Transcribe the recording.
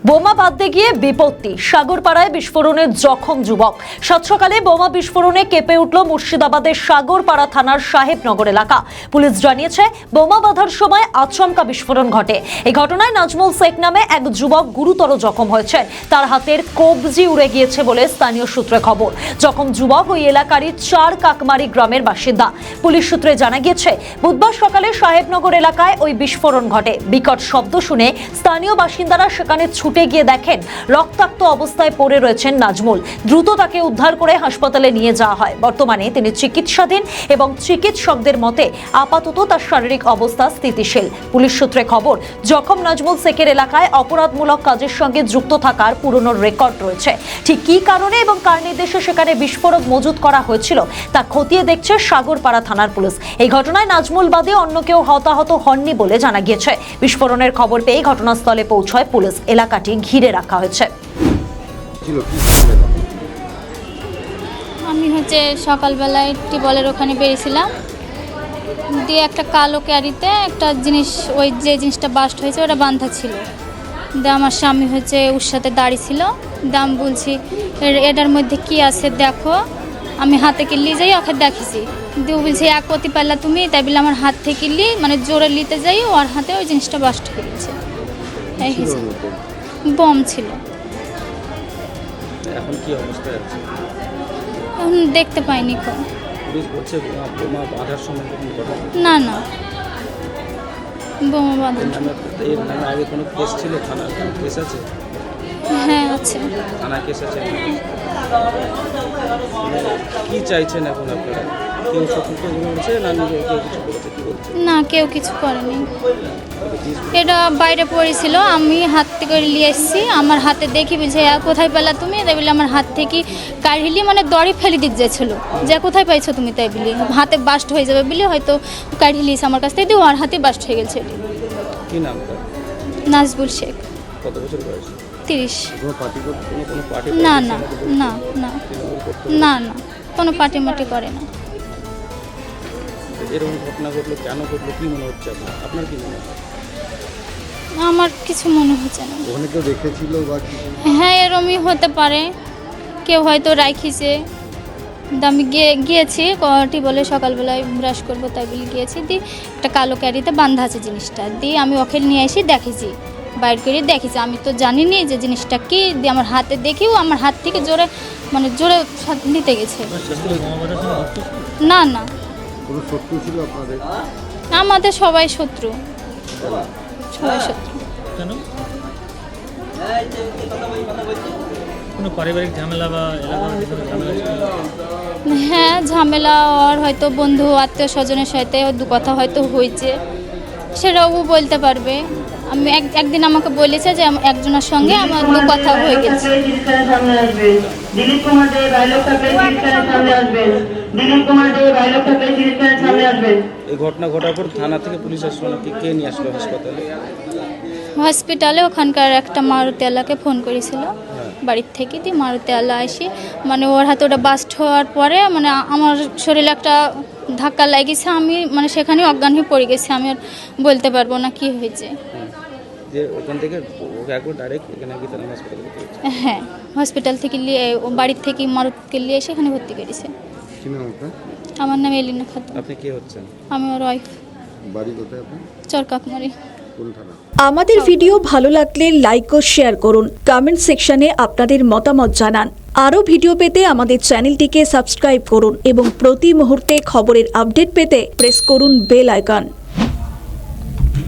বোমা বাঁধতে গিয়ে বিপত্তি, সাগরপাড়ায় বিস্ফোরণে জখম যুবক। সাত সকালে বোমা বিস্ফোরণে কেঁপে উঠল মুর্শিদাবাদের সাগরপাড়া থানার সাহেবনগর এলাকা। পুলিশ জানিয়েছে, বোমা বাঁধার সময় আচমকা বিস্ফোরণ ঘটে। এই ঘটনায় নাজমুল শেখ নামে এক যুবক গুরুতর জখম হয়েছে। তার হাতের কবজি উড়ে গিয়েছে বলে স্থানীয় সূত্রে খবর। জখম যুবক ওই এলাকারই চার কাকমারি গ্রামের বাসিন্দা। পুলিশ সূত্রে জানা গিয়েছে, বুধবার সকালে সাহেবনগর এলাকায় ওই বিস্ফোরণ ঘটে। বিকট শব্দ শুনে স্থানীয় বাসিন্দারা সেখানে ছুটে গিয়ে দেখেন রক্তাক্ত অবস্থায় পড়ে রয়েছেন নাজমুল। দ্রুত তাকে উদ্ধার করে হাসপাতালে নিয়ে যাওয়া হয়। বর্তমানে তিনি চিকিৎসাধীন এবং চিকিৎসকদের মতে আপাতত তার শারীরিক অবস্থা স্থিতিশীল। পুলিশ সূত্রে খবর, জখম নাজমুল শেখের এলাকায় অপরাধমূলক কাজের সঙ্গে যুক্ত থাকার পুরনো রেকর্ড রয়েছে। ঠিক কী কারণে এবং কার নির্দেশে সেখানে বিস্ফোরক মজুত করা হয়েছিল তা খতিয়ে দেখছে সাগরপাড়া থানার পুলিশ। এই ঘটনায় নাজমুল বাদে অন্য কেউ হতাহত হননি বলে জানা গিয়েছে। বিস্ফোরণের খবর পেয়ে ঘটনাস্থলে পৌঁছায় পুলিশ। এলাকাটি ঘিরে রাখা হয়েছে। আমি সকালবেলায় টিবলের ওখানে বেরিয়েছিলাম, দিয়ে একটা কালো ক্যারিতে একটা জিনিস, ওই যে জিনিসটা বাস্ট হয়েছে ওটা বাঁধা ছিল। দিয়ে আমার স্বামী ওর সাথে দাঁড়িয়ে ছিল। দিয়ে আমি বলছি, এটার মধ্যে কি আছে দেখো। আমি হাতে কিনলি যাই ওকে দেখেছি। দিয়ে ও বলছে, এক পতি পারলা তুমি, তাই বলে আমার হাত থেকে কিনলি, মানে জোরে নিতে যাই ওর হাতে ওই জিনিসটা বাস্ট হয়ে গেছে। বম ছিল। এখন কি অবস্থায় আছে? এখন দেখতে পাইনি। পুলিশ বলছে বোমা বাঁধার সময় না না, বোমা বাঁধা। এর নামে আগে কোনো কেস ছিল? থানার কেস আছে? হ্যাঁ আছে। থানা কেস আছে। কি চাইছেন এখন আপনারা? কেউ সতর্ক করেছে না নিজে কেউ কিছু করেছে? কি বলছে? না, কেউ কিছু করেনি। এটা বাইরে পড়েছিল, আমি হাত থেকে নিয়ে এসেছি। আমার হাতে দেখি বলছে, কোথায় পেলা তুমি? তাই বলে আমার হাত থেকে কাঢ়িলি, মানে দড়ি ফেলে দিতে যাচ্ছিল, যে কোথায় পাইছো তুমি? তাই বলি হাতে বাস্ট হয়ে যাবে বলে হয়তো কাঢ়িলিস আমার কাছ থেকে, দিয়ে ওর হাতে বাস্ট হয়ে গেছে। কি নাম তার? নাজমুল শেখ। কত বছর বয়স? 30। কোনো পার্টি কোনো পার্টি? না না না না না না, কোনো পার্টি মাটি করে না। এরকম ঘটনা ঘটলো, কেন ঘটলো, কি মনে হচ্ছে আপনার? কি মনে হয়? আমার কিছু মনে হচ্ছে না। ওখানে কেউ দেখেছিল বা হ্যাঁ, এরমই হতে পারে, কেউ হয়তো রাখিছে। আমি গিয়েছি বলে সকালবেলায় ব্রাশ করবো তাই বলে গিয়েছি। দিয়ে একটা কালো ক্যারিতে বাঁধা আছে জিনিসটা, দিয়ে আমি ওকে নিয়ে এসে দেখেছি, বাইর করে দেখেছি। আমি তো জানিনি যে জিনিসটা কি। দিয়ে আমার হাতে দেখেও আমার হাত থেকে জোরে, মানে জোরে নিতে গেছে। না না, কোনো শত্রু ছিল আপনাদের? আমাদের সবাই শত্রু, সবাই শত্রু। কেন? কোনো পারিবারিক ঝামেলা বা এলাকার ভিতরে ঝামেলা ছিল? হ্যাঁ, ঝামেলা আর হয়তো বন্ধু আত্মীয় স্বজনের সাথে দু কথা হয়তো হয়েছে, সেটাও ও বলতে পারবে। আমি একদিন আমাকে বলেছে যে একজনের সঙ্গে আমার দু কথা হয়ে গেছে। এই ঘটনা ঘটার পর থানা থেকে পুলিশ আসলো নাকি? কে নিয়ে আসলো হাসপাতালে? হসপিটালে ওখানকার একটা মারুতিওয়ালাকে ফোন করেছিল বাড়ির থেকে। দিয়ে মারুতিওয়ালা এসে, মানে ওর হাতে ওটা বাস্ট হওয়ার পরে, মানে আমার শরীরে একটা ধাক্কা লাগিয়েছে। আমি মানে সেখানে অজ্ঞান হয়ে পড়ে গেছি। আমি আর বলতে পারবো না কি হয়েছে। যে ওখান থেকে ওকে একবার ডাইরেক্ট এখানে কি থানা হাসপাতালে ভর্তি করেছে? হ্যাঁ, হসপিটাল থেকে নিয়ে, ও বাড়ির থেকে মারুতিকে নিয়ে এসে এখানে ভর্তি করেছে। কি নাম আপনার? আমার নাম এলিনা খাতুন। আপনি কে হচ্ছেন? আমি ওর ওয়াইফ। বাড়ি কোথায় আপনার? চরকাকমারি। কোন থানা? আমাদের ভিডিও ভালো লাগলে লাইক ও শেয়ার করুন। কমেন্ট সেকশনে আপনাদের মতামত জানান। আরও ভিডিও পেতে আমাদের চ্যানেলটিকে সাবস্ক্রাইব করুন এবং প্রতি মুহূর্তে খবরের আপডেট পেতে প্রেস করুন বেল আইকন।